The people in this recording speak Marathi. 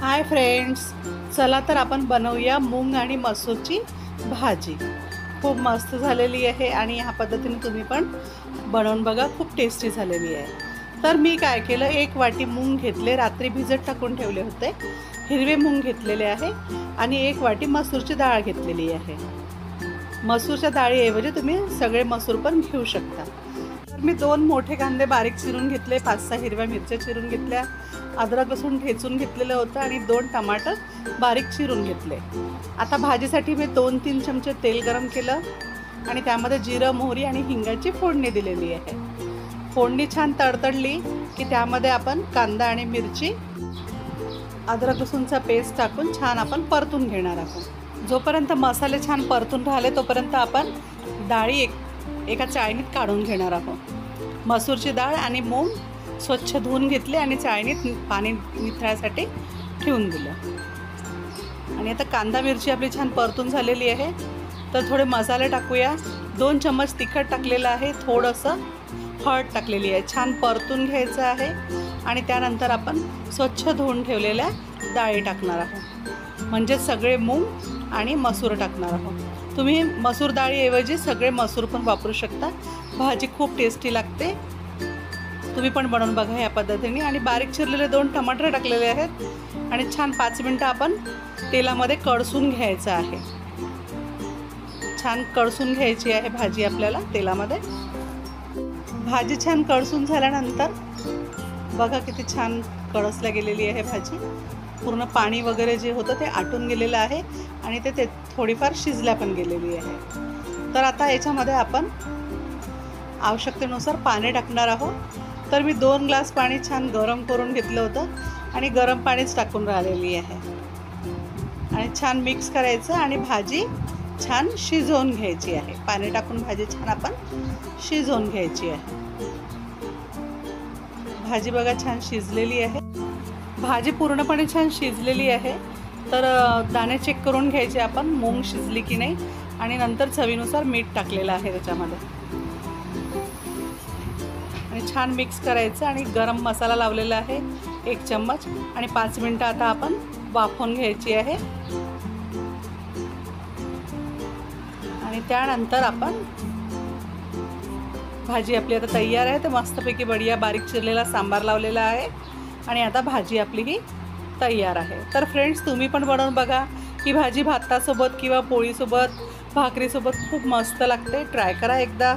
हाय फ्रेंड्स, चला तर आपण बनवूया मूग आणि मसूरची भाजी। खूप मस्त झालेली आहे आणि ह्या पद्धतीने तुम्ही पण बनवून बघा, खूप टेस्टी झालेली आहे। तर मी काय केलं, एक वाटी मूग घेतले, रात्री भिजत टाकून ठेवले होते, हिरवे मूग घेतलेले आहे आणि एक वाटी मसूरची डाळ घेतलेली आहे। मसूरच्या डाळीऐवजी तुम्ही सगळे मसूर पण घेऊ शकता। तर मी 2 मोठे कांदे बारीक चिरून घेतले, 5-6 हिरव्या मिरच्या चिरून घेतल्या, अद्रक लसूण ठेचून घेतलेलं होतं आणि 2 टमाटर बारीक चिरून घेतले। आता भाजीसाठी मी 2-3 चमचे तेल गरम केलं आणि त्यामध्ये जिरं, मोहरी आणि हिंगाची फोडणी दिलेली आहे। फोडणी छान तडतडली की त्यामध्ये आपण कांदा आणि मिरची, अद्रक लसूणचा पेस्ट टाकून छान आपण परतून घेणार आहोत। जोपर्यंत मसाले छान परतून राहिले तोपर्यंत आपण डाळी एका चाळणीत काढून घेणार आहोत। मसूरची डाळ आणि मूग स्वच्छ धुवून घेतले आणि चाळणीत पाणी निथळण्यासाठी ठेवून दिलं। आणि आता कांदा मिरची आपली छान परतून झालेली आहे, तर थोडे मसाले टाकूया। 2 चम्मच तिखट टाकलेलं आहे, थोडंसं हळद टाकलेली आहे, छान परतून घ्यायचं आहे। आणि त्यानंतर आपण स्वच्छ धुवून ठेवलेल्या डाळी टाकणार आहोत, म्हणजे सगळे मूग आणि मसूर टाकणार आहोत। तुम्ही मसूर डाळीऐवजी सगळे मसूर पण वापरू शकता, भाजी खूप टेस्टी लागते। तुम्ही पण बनवून बघा या पद्धतीने। आणि बारीक चिरलेले 2 टमाटर टाकलेले आहेत आणि छान 5 मिनिटं आपण तेलामध्ये कढसून घ्यायचं आहे। छान कढसून घ्यायची आहे भाजी आपल्याला तेलामध्ये। भाजी छान कढसून झाल्यानंतर बघा किती छान कढसल्या गेलेली आहे भाजी, पूर्ण पाणी वगैरे जे होतं ते आटून गेलेलं आहे आणि ते थोडीफार शिजल्या पण गेलेली आहे। तर आता याच्यामध्ये आपण आवश्यकतेनुसार पाणी टाकणार आहोत। तर मी 2 ग्लास पाणी छान गरम करून घेतलं होतं आणि गरम पाणीच टाकून राहिलेली आहे आणि छान मिक्स करायचं आणि भाजी छान शिजवून घ्यायची आहे। पाणी टाकून भाजी छान आपण शिजवून घ्यायची आहे। भाजी बघा छान शिजलेली आहे, भाजी पूर्णपणे छान शिजलेली आहे। तर दाणे चेक करून घ्यायचे आपण, मूग शिजली की नाही, आणि नंतर चवीनुसार मीठ टाकलेलं आहे त्याच्यामध्ये आणि छान मिक्स करायचं। आणि गरम मसाला लावलेला आहे 1 चम्मच आणि 5 मिनिटं आता आपण वाफवून घ्यायची आहे। आणि त्यानंतर आपण भाजी आपली आता तयार आहे। तर मस्तपैकी बढिया बारीक चिरलेला सांबार लावलेला आहे आणि आता भाजी आपली ही तयार आहे। तर फ्रेंड्स, तुम्ही पण बनवून बघा, ही भाजी भातासोबत किंवा पोळीसोबत, भाकरीसोबत खूप मस्त लागते। ट्राय करा एकदा।